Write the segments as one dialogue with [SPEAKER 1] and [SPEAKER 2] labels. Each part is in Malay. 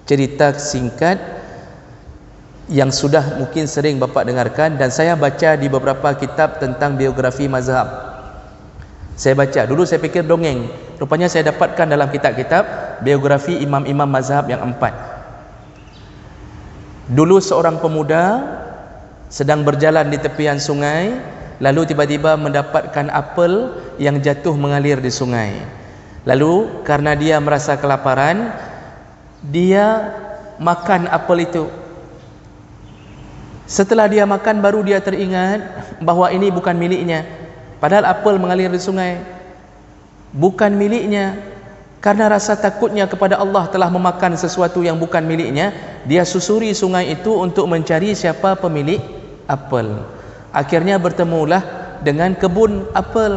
[SPEAKER 1] cerita singkat yang sudah mungkin sering Bapak dengarkan, dan saya baca di beberapa kitab tentang biografi mazhab. Saya baca, dulu saya fikir dongeng, rupanya saya dapatkan dalam kitab-kitab biografi imam-imam mazhab yang 4. Dulu seorang pemuda sedang berjalan di tepian sungai, lalu tiba-tiba mendapatkan apel yang jatuh mengalir di sungai. Lalu karena dia merasa kelaparan, dia makan apel itu. Setelah dia makan, baru dia teringat bahawa ini bukan miliknya. Padahal apel mengalir di sungai, bukan miliknya. Karena rasa takutnya kepada Allah telah memakan sesuatu yang bukan miliknya, dia susuri sungai itu untuk mencari siapa pemilik apel. Akhirnya bertemulah dengan kebun apel.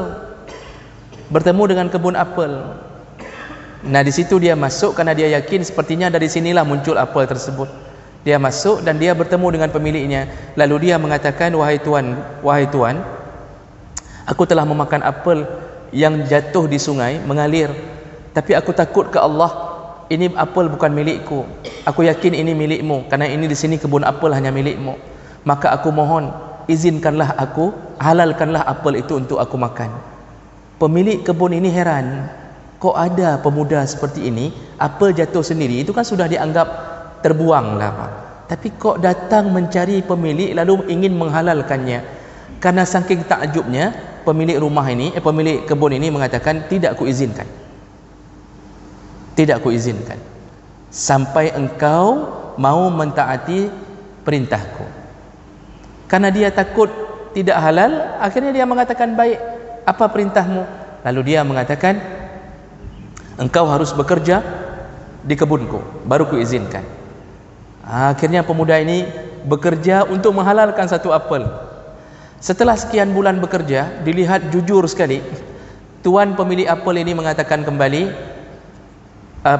[SPEAKER 1] Nah, di situ dia masuk karena dia yakin sepertinya dari sinilah muncul apel tersebut. Dia masuk dan dia bertemu dengan pemiliknya. Lalu dia mengatakan, wahai tuan, aku telah memakan apel yang jatuh di sungai mengalir, tapi aku takut ke Allah, ini apel bukan milikku. Aku yakin ini milikmu, karena ini di sini kebun apel hanya milikmu. Maka aku mohon, izinkanlah aku, halalkanlah apel itu untuk aku makan. Pemilik kebun ini heran, kok ada pemuda seperti ini, apel jatuh sendiri, itu kan sudah dianggap terbuang lah Pak. Tapi kok datang mencari pemilik lalu ingin menghalalkannya. Karena saking takjubnya, pemilik rumah ini, pemilik kebun ini mengatakan, tidak kuizinkan. Tidak kuizinkan sampai engkau mau mentaati perintahku. Karena dia takut tidak halal, akhirnya dia mengatakan, baik, apa perintahmu? Lalu dia mengatakan, engkau harus bekerja di kebunku, baru kuizinkan. Akhirnya pemuda ini bekerja untuk menghalalkan satu apel. Setelah sekian bulan bekerja, dilihat jujur sekali, tuan pemilik apel ini mengatakan kembali,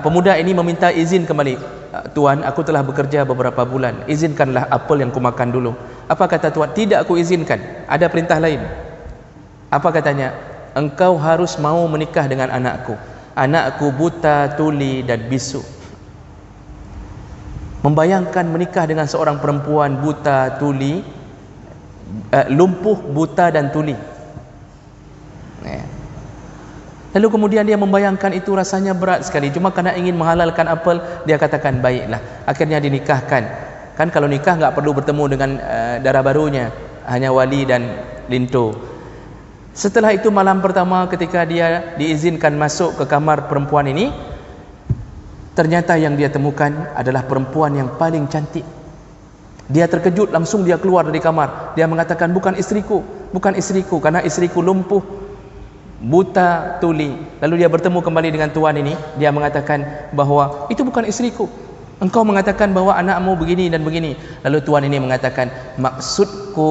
[SPEAKER 1] pemuda ini meminta izin kembali, tuan, aku telah bekerja beberapa bulan, izinkanlah apel yang kumakan dulu. Apa kata tuan? Tidak aku izinkan, ada perintah lain. Apa katanya? Engkau harus mau menikah dengan anakku. Anakku buta, tuli dan bisu. Membayangkan menikah dengan seorang perempuan buta, tuli, lumpuh, buta dan tuli. Lalu kemudian dia membayangkan itu, rasanya berat sekali. Cuma karena ingin menghalalkan apel, dia katakan baiklah. Akhirnya dinikahkan. Kan kalau nikah nggak perlu bertemu dengan dara barunya, hanya wali dan linto. Setelah itu malam pertama ketika dia diizinkan masuk ke kamar perempuan ini, ternyata yang dia temukan adalah perempuan yang paling cantik. Dia terkejut, langsung dia keluar dari kamar. Dia mengatakan, bukan istriku, karena istriku lumpuh, buta, tuli. Lalu dia bertemu kembali dengan tuan ini. Dia mengatakan bahwa itu bukan istriku, engkau mengatakan bahwa anakmu begini dan begini. Lalu tuan ini mengatakan, maksudku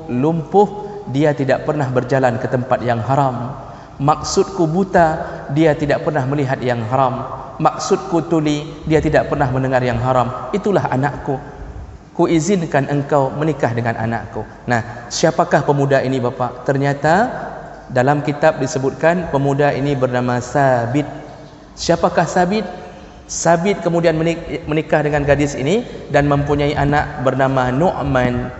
[SPEAKER 1] lumpuh, dia tidak pernah berjalan ke tempat yang haram. Maksudku buta, dia tidak pernah melihat yang haram. Maksudku tuli, dia tidak pernah mendengar yang haram. Itulah anakku, kuizinkan engkau menikah dengan anakku. Nah, siapakah pemuda ini Bapak? Ternyata dalam kitab disebutkan pemuda ini bernama Sabit. Siapakah Sabit? Sabit kemudian menikah dengan gadis ini dan mempunyai anak bernama Nu'man,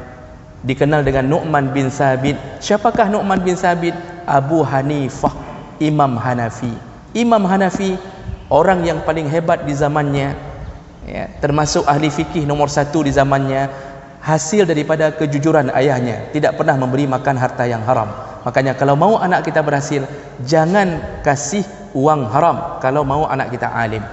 [SPEAKER 1] dikenal dengan Nu'man bin Sabit. Siapakah Nu'man bin Sabit? Abu Hanifah, Imam Hanafi. Imam Hanafi, orang yang paling hebat di zamannya, ya, termasuk ahli fikih nomor 1 di zamannya. Hasil daripada kejujuran ayahnya, tidak pernah memberi makan harta yang haram. Makanya kalau mau anak kita berhasil, jangan kasih uang haram kalau mau anak kita alim.